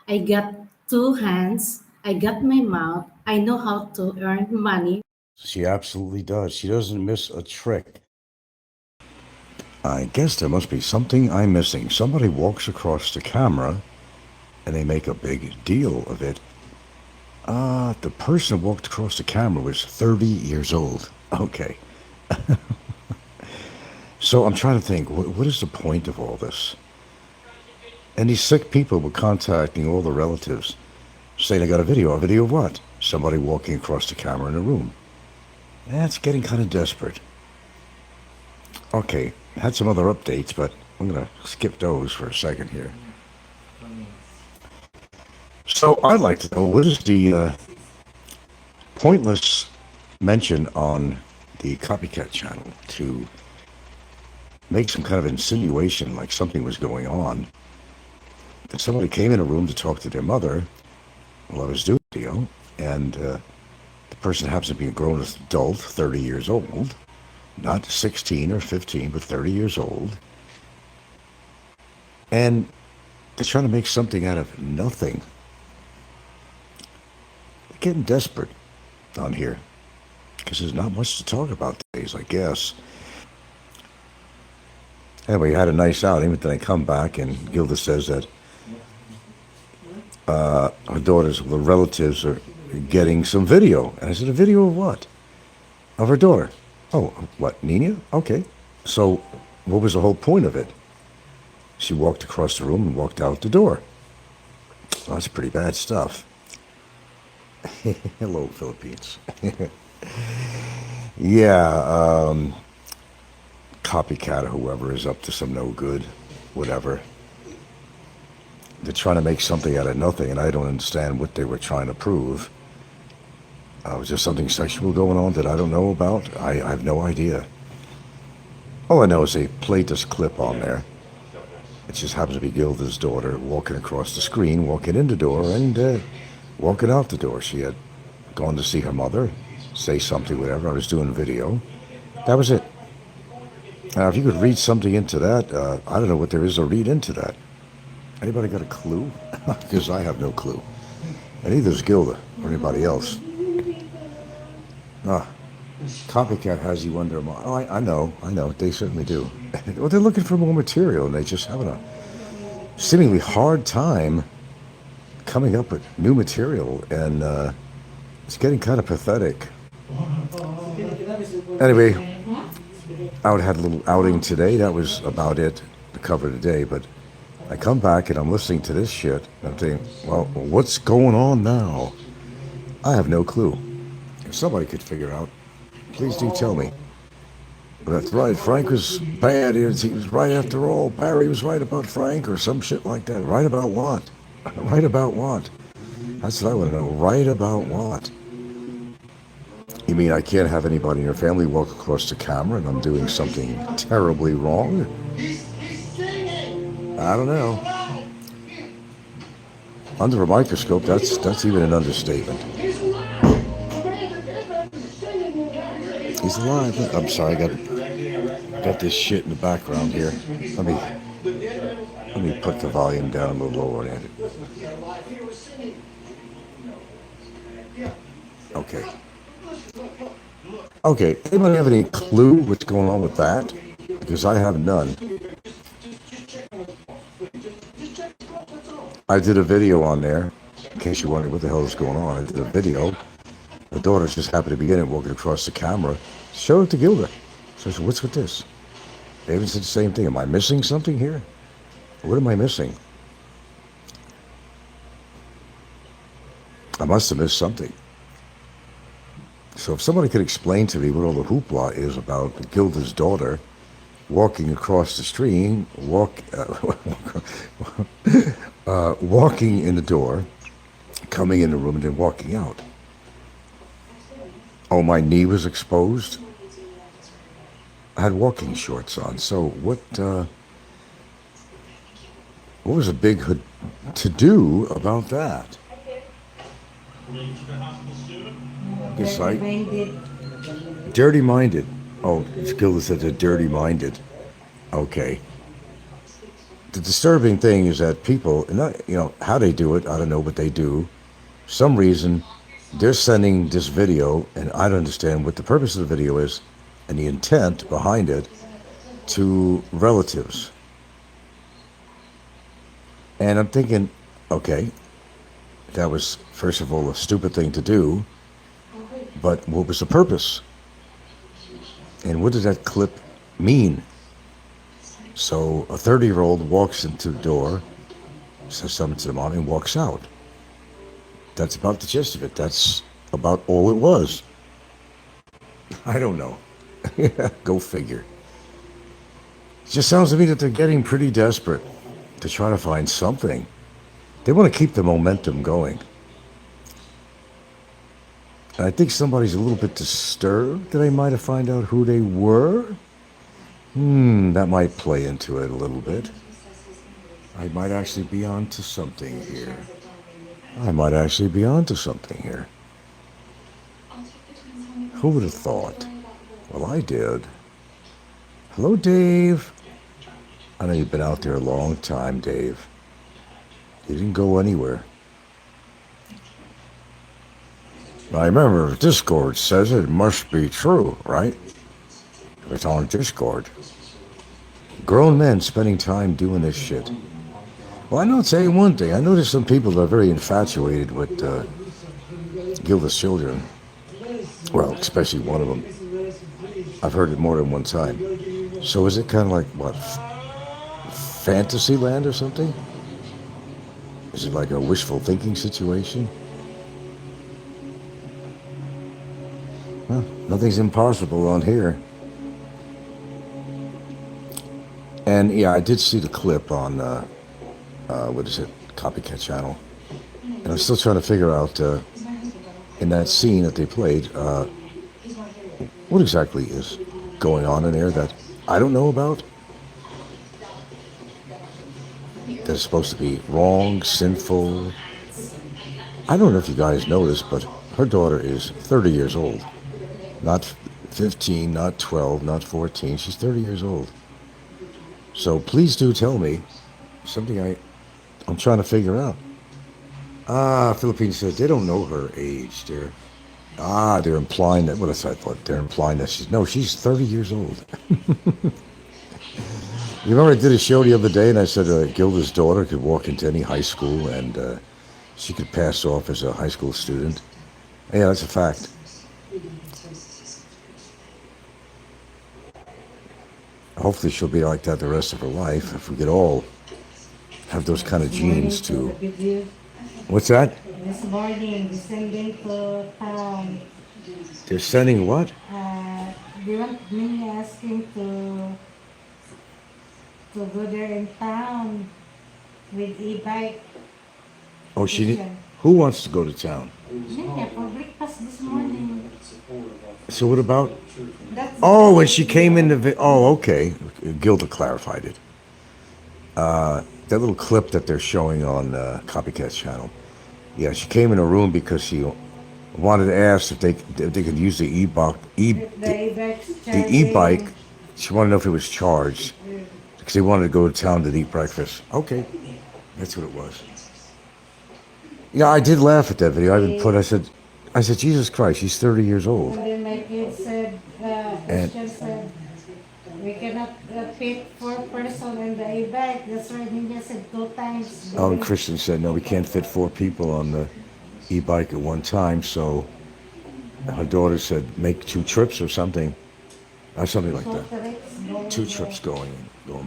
I got two hands, I got my mouth, I know how to earn money. She absolutely does. She doesn't miss a trick. I guess there must be something I'm missing. Somebody walks across the camera and they make a big deal of it. The person who walked across the camera was 30 years old. Okay. So I'm trying to think, what is the point of all this? And these sick people were contacting all the relatives, saying they got a video. A video of what? Somebody walking across the camera in a room. That's getting kind of desperate. Okay, had some other updates, but I'm going to skip those for a second here. So I'd like to know, what is the pointless mention on the copycat channel to make some kind of insinuation like something was going on? That somebody came in a room to talk to their mother while I was doing the video, and the person happens to be a grown adult, 30 years old, not 16 or 15, but 30 years old. And they're trying to make something out of nothing. They're getting desperate on here because there's not much to talk about these days, I guess. Anyway, had a nice outing, but then I come back and Gilda says that her daughters, the relatives, are getting some video. And I said, a video of what? Of her daughter. Oh, what, Nina? Okay. So what was the whole point of it? She walked across the room and walked out the door. Well, that's pretty bad stuff. Hello, Philippines. Yeah, copycat or whoever is up to some no good, whatever. They're trying to make something out of nothing, and I don't understand what they were trying to prove. Was there something sexual going on that I don't know about? I have no idea. All I know is they played this clip on there. It just happens to be Gilda's daughter walking across the screen, walking in the door, and walking out the door. She had gone to see her mother, say something, whatever. I was doing video. That was it. Now, if you could read something into that, I don't know what there is to read into that. Anybody got a clue? Because I have no clue. And neither does Gilda or anybody else. Copycat has you under a mind. Oh, I know. They certainly do. Well, they're looking for more material, and they just having a seemingly hard time coming up with new material, and it's getting kind of pathetic. Anyway, I had a little outing today. That was about it to cover today, but I come back and I'm listening to this shit, and I'm thinking, well, what's going on now? I have no clue. If somebody could figure out, please do tell me. But that's right, Frank was bad. He was right after all. Barry was right about Frank or some shit like that. Right about what? Right about what? That's what I want to know. Right about what? You mean I can't have anybody in your family walk across the camera and I'm doing something terribly wrong? I don't know. Under a microscope, that's even an understatement. He's alive. I'm sorry, I got this shit in the background here. Let me put the volume down a little lower. Okay. Okay. Anybody have any clue what's going on with that? Because I have none. I did a video on there, in case you wondered what the hell is going on. I did a video. The daughters just happened to be in it, walking across the camera. Showed it to Gilda. So I said, what's with this? They even said the same thing. Am I missing something here? What am I missing? I must have missed something. So if somebody could explain to me what all the hoopla is about Gilda's daughter walking across the stream, walking in the door, coming in the room, and then walking out. Oh, my knee was exposed. I had walking shorts on. So what was a big to do about that? It's like dirty-minded. Oh, Gilda said they're dirty-minded. Okay. the disturbing thing is that people, not, how they do it, I don't know, but they do. For some reason, they're sending this video, and I don't understand what the purpose of the video is and the intent behind it to relatives. And I'm thinking, okay, that was, first of all, a stupid thing to do, but what was the purpose? And what does that clip mean? So a 30-year-old walks into the door, says something to the mom, and walks out. That's about the gist of it. That's about all it was. I don't know. Go figure. It just sounds to me that they're getting pretty desperate to try to find something. They want to keep the momentum going. And I think somebody's a little bit disturbed that I might have found out who they were. That might play into it a little bit. I might actually be onto something here. Who would have thought? Well, I did. Hello, Dave. I know you've been out there a long time, Dave. You didn't go anywhere. I remember Discord says it must be true, right? It's on Discord. Grown men spending time doing this shit. Well, I know, tell you one thing. I know there's some people that are very infatuated with Gilda's children. Well, especially one of them. I've heard it more than one time. So is it kind of like, what, Fantasyland or something? Is it like a wishful thinking situation? Well, nothing's impossible on here. And yeah, I did see the clip on, what is it, Copycat Channel. And I'm still trying to figure out, in that scene that they played, what exactly is going on in there that I don't know about? That's supposed to be wrong, sinful. I don't know if you guys know this, but her daughter is 30 years old. Not 15, not 12, not 14. She's 30 years old. So please do tell me something I'm trying to figure out. Philippines says they don't know her age. They're implying that, what I thought, they're implying that she's 30 years old. You remember I did a show the other day and I said Gilda's daughter could walk into any high school and she could pass off as a high school student. Yeah, that's a fact. Hopefully she'll be like that the rest of her life if we could all have those kind of genes too. What's that? This morning, descending to town. They're sending what? They want me asking to go there in town with e-bike. Oh, who wants to go to town? Yeah, for breakfast this morning. So what about? That's Oh, when she came in okay. Gilda clarified it. That little clip that they're showing on Copycat's channel. Yeah, she came in a room because she wanted to ask if they could use the e-bike. She wanted to know if it was charged because they wanted to go to town to eat breakfast. Okay, that's what it was. Yeah, I did laugh at that video. I said, Jesus Christ, she's 30 years old. And then my kid said, Christian said, we cannot fit 4 person in the e-bike. That's why Ninja said 2 times. Oh, and Christian said, no, we can't fit 4 people on the e-bike at one time. So her daughter said, make 2 trips or something. Or something like that. 2 trips going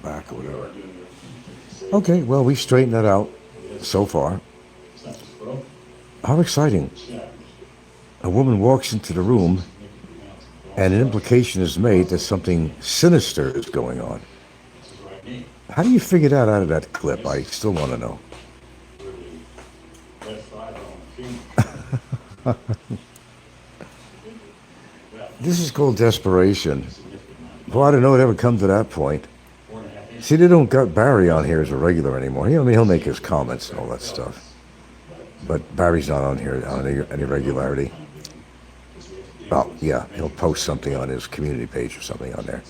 back or whatever. Okay, well, we've straightened that out so far. How exciting. A woman walks into the room and an implication is made that something sinister is going on. How do you figure that out of that clip? I still want to know. This is called desperation. Well, I don't know it ever come to that point. See, they don't got Barry on here as a regular anymore. He'll make his comments and all that stuff. But Barry's not on here on any regularity. Well, yeah, he'll post something on his community page or something on there.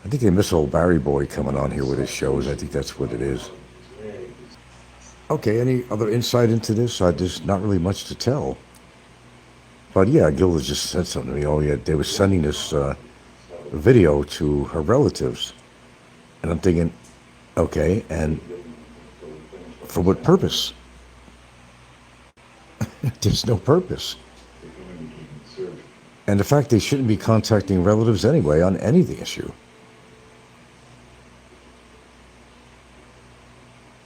I think they miss old Barry Boy coming on here with his shows. I think that's what it is. Okay, any other insight into this? There's not really much to tell. But yeah, Gilda just said something to me. Oh yeah, they were sending this video to her relatives. And I'm thinking, okay, and for what purpose? There's no purpose. And the fact they shouldn't be contacting relatives anyway on any of the issue.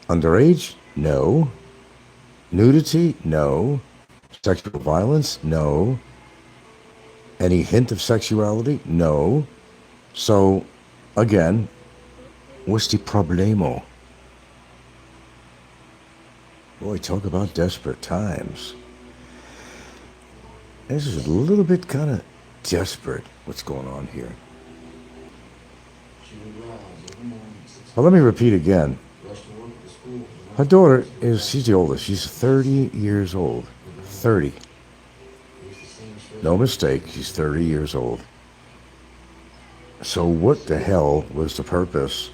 Underage? No. Nudity? No. Sexual violence? No. Any hint of sexuality? No. So, again, what's the problemo? Boy, talk about desperate times. This is a little bit kind of desperate, what's going on here. Well, let me repeat again. Her daughter she's the oldest. She's 30 years old. 30. No mistake, she's 30 years old. So what the hell was the purpose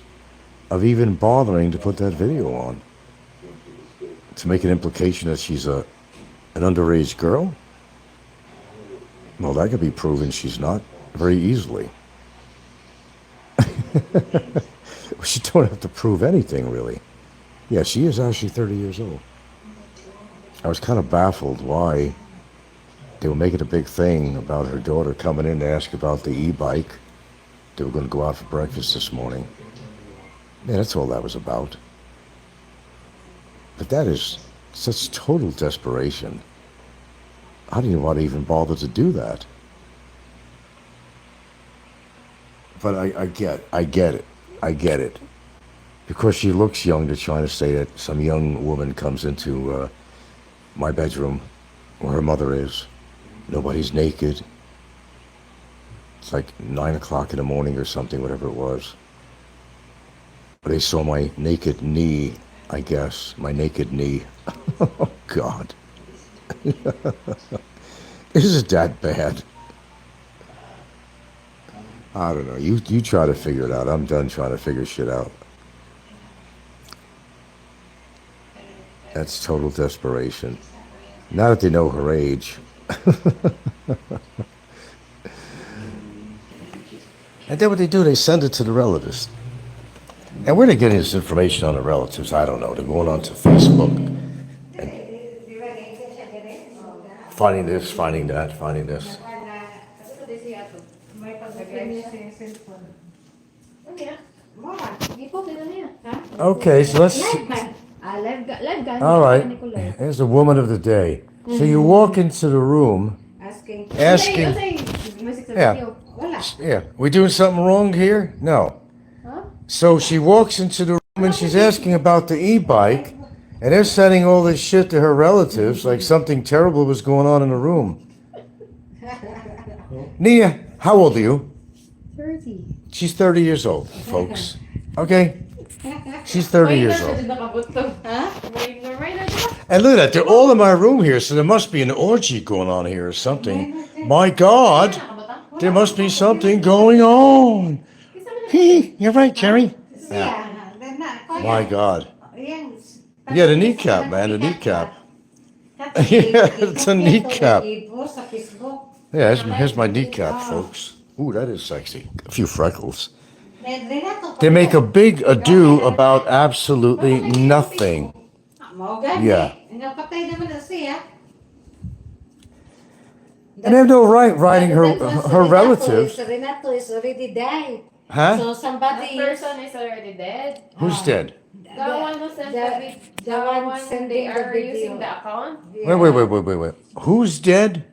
of even bothering to put that video on? To make an implication that she's an underage girl? Well, that could be proven she's not very easily. She don't have to prove anything, really. Yeah, she is actually 30 years old. I was kind of baffled why they were making a big thing about her daughter coming in to ask about the e-bike. They were going to go out for breakfast this morning. Yeah, that's all that was about. But that is such total desperation. I didn't want to even bother to do that. But I get it. Because she looks young, they're trying to say that some young woman comes into my bedroom where her mother is. Nobody's naked. It's like 9 o'clock in the morning or something, whatever it was. But they saw my naked knee, I guess. My naked knee. Oh, God. Is it that bad? I don't know. You try to figure it out. I'm done trying to figure shit out. That's total desperation. Now that they know her age. And then what they do, they send it to the relatives. And where are they getting this information on the relatives? I don't know. They're going onto Facebook and finding this, finding that, finding this. Okay, so let's... All right, here's the woman of the day. So you walk into the room asking, yeah, we doing something wrong here? No. So she walks into the room and she's asking about the e-bike, and they're sending all this shit to her relatives like something terrible was going on in the room. Nia, how old are you? 30. She's 30 years old, folks. Okay? She's 30 years old. And look at that, they're all in my room here, so there must be an orgy going on here or something. My God, there must be something going on. You're right, Jerry. Yeah. My God. Yeah, the kneecap, man, the kneecap. Yeah, it's a kneecap. Yeah, here's my kneecap, folks. Ooh, that is sexy. A few freckles. They make a big ado about absolutely nothing. Yeah. And they have no right writing her relatives. Renato is already died. Huh? So somebody... The person is already dead. Who's dead? The one who sent the one they are using the account. Yeah. Wait. Who's dead?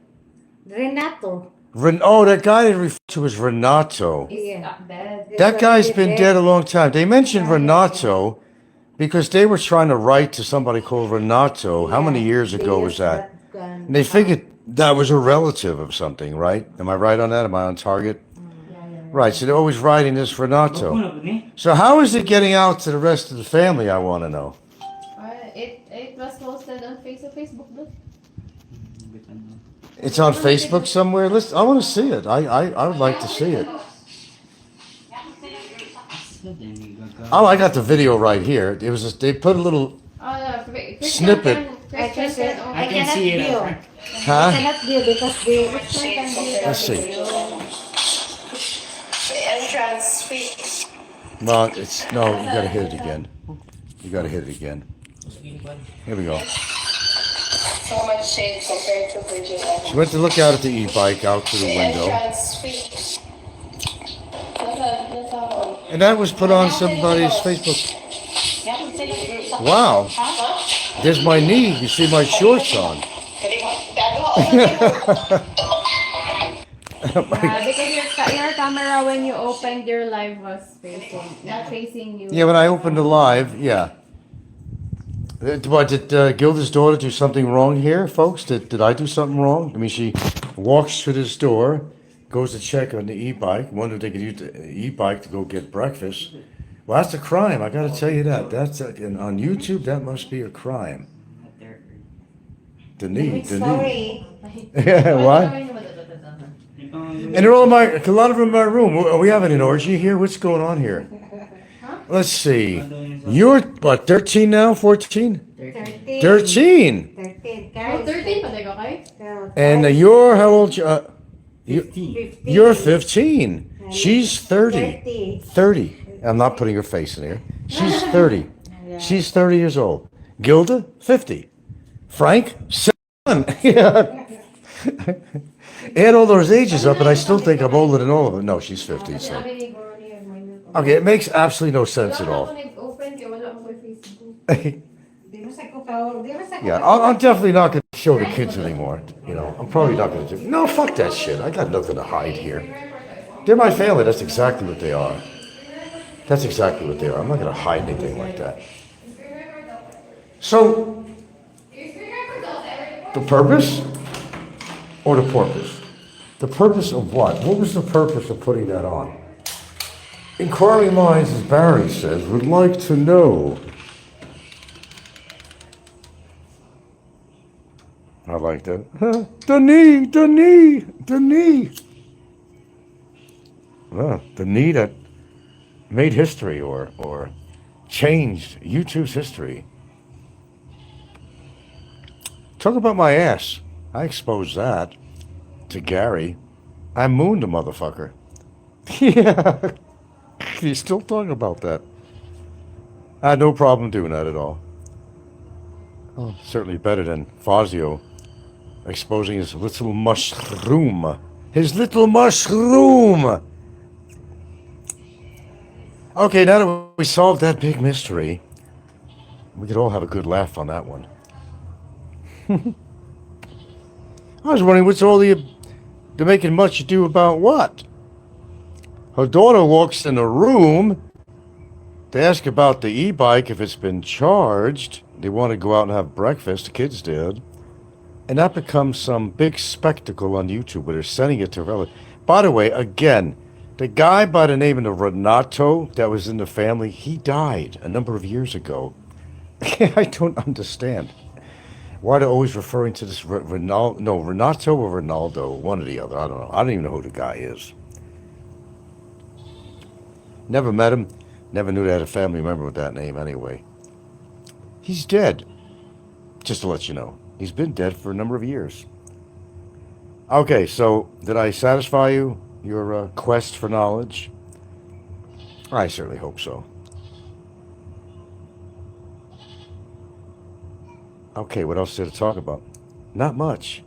Renato. Oh, that guy they refer to as Renato. Is dead. That guy's been dead a long time. They mentioned Renato because they were trying to write to somebody called Renato. How many years ago was that? And they figured that was a relative of something, right? Am I right on that? Am I on target? Right, so they're always writing this Renato. So how is it getting out to the rest of the family, I want to know? It was posted on Facebook. Look. It's on Facebook somewhere? I want to see it. I would like to see it. Oh, I got the video right here. It was just, they put a little snippet. Christian I can see it up front. Huh? Cannot view because the Christian can view Let's see. The entrance fee. Well, it's no. You gotta hit it again. You gotta hit it again. Here we go. So much shade compared to Bridget. She went to look out at the e-bike out through the The window, entrance fee. and that was put on somebody's Facebook. Wow. There's my knee. You see my shorts on. because your camera when you opened your live was facing, not facing you. Yeah, when I opened the live, yeah. What, did Gilda's daughter do something wrong here, folks? Did I do something wrong? I mean, she walks to this door, goes to check on the e-bike, wonder if they could use the e-bike to go get breakfast. Well, that's a crime. I got to tell you that. That's and on YouTube. That must be a crime. The knee. Yeah, what? And they're all in my. A lot of them in my room. Are we having an orgy here? What's going on here? Let's see. You're what? 13 now? 14? 13. 13. 13. Oh, 13 pa tayo, okay? And you're how old? You, 15. you're 15. She's 30. 30. 30. I'm not putting her face in here. She's 30. She's 30 years old. Gilda, 50. Frank, 7. Yeah. Add all those ages up, and I still think I'm older than all of them. No, she's 50. So. Okay, it makes absolutely no sense at all. Yeah, I'm definitely not going to show the kids anymore. You know, I'm probably not going to do. No, fuck that shit. I got nothing to hide here. They're my family. That's exactly what they are. That's exactly what they are. I'm not going to hide anything like that. So, the purpose or the porpoise? The purpose of what? What was the purpose of putting that on? Inquiring minds, as Barry says, would like to know. I like that. The knee, the knee, the knee. Well, the knee that made history or changed YouTube's history. Talk about my ass. I exposed that to Gary. I mooned the motherfucker. Yeah. He's still talking about that. I had no problem doing that at all. Oh, certainly better than Fazio exposing his little mushroom. His little mushroom! Okay, now that we solved that big mystery, we could all have a good laugh on that one. I was wondering what's all the making much ado about what? Her daughter walks in the room. They ask about the e-bike, if it's been charged. They want to go out and have breakfast, the kids did. And that becomes some big spectacle on YouTube where they're sending it to relatives. By the way, again, the guy by the name of Renato that was in the family, he died a number of years ago. I don't understand. Why they're always referring to this Renato or Ronaldo, one or the other. I don't know. I don't even know who the guy is. Never met him. Never knew they had a family member with that name anyway. He's dead. Just to let you know. He's been dead for a number of years. Okay, so did I satisfy you? Your quest for knowledge? I certainly hope so. Okay, what else is there to talk about? Not much.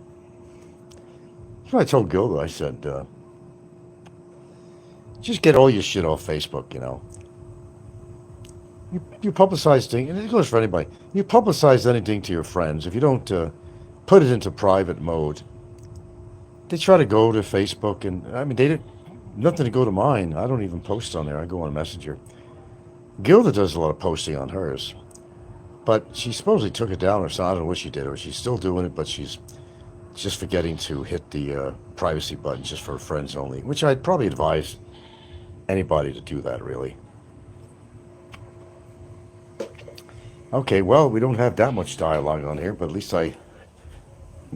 So I told Gilda, I said, just get all your shit off Facebook, you know. You publicize things, and it goes for anybody. You publicize anything to your friends. If you don't put it into private mode, they try to go to Facebook, and I mean, they did nothing to go to mine. I don't even post on there. I go on Messenger. Gilda does a lot of posting on hers, but she supposedly took it down or something. I don't know what she did, or she's still doing it, but she's just forgetting to hit the privacy button just for friends only, which I'd probably advise anybody to do that, really. Okay, well, we don't have that much dialogue on here, but at least I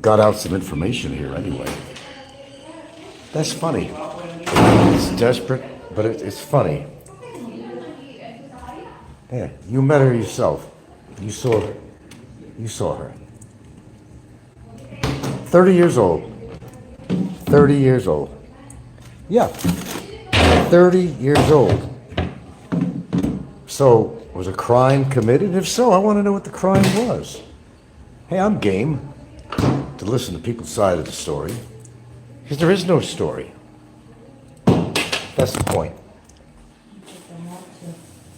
got out some information here anyway. That's funny. It's desperate, but it's funny. Yeah, you met her yourself. You saw her. You saw her. 30 years old. 30 years old. Yeah, 30 years old. So, was a crime committed? If so, I want to know what the crime was. Hey, I'm game to listen to people's side of the story. Because there is no story. That's the point.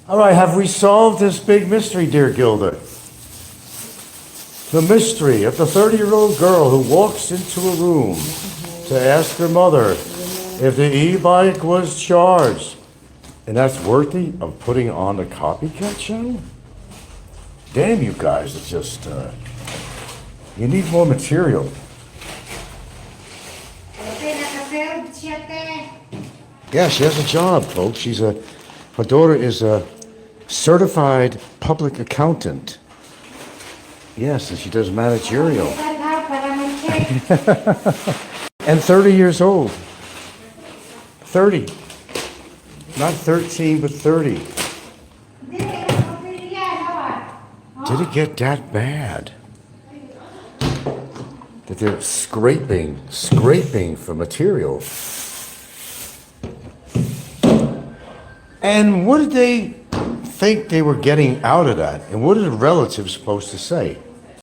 All right, have we solved this big mystery, dear Gilda? The mystery of the 30-year-old girl who walks into a room to ask her mother if the e-bike was charged. And that's worthy of putting on the copycat channel? Damn, you guys, it's just, you need more material. Yeah, she has a job, folks. Her daughter is a certified public accountant. Yes, and she does managerial. And 30 years old. 30. Not 13, but 30. Did it get that bad? That they're scraping for material. And what did they think they were getting out of that? And what are the relatives supposed to say?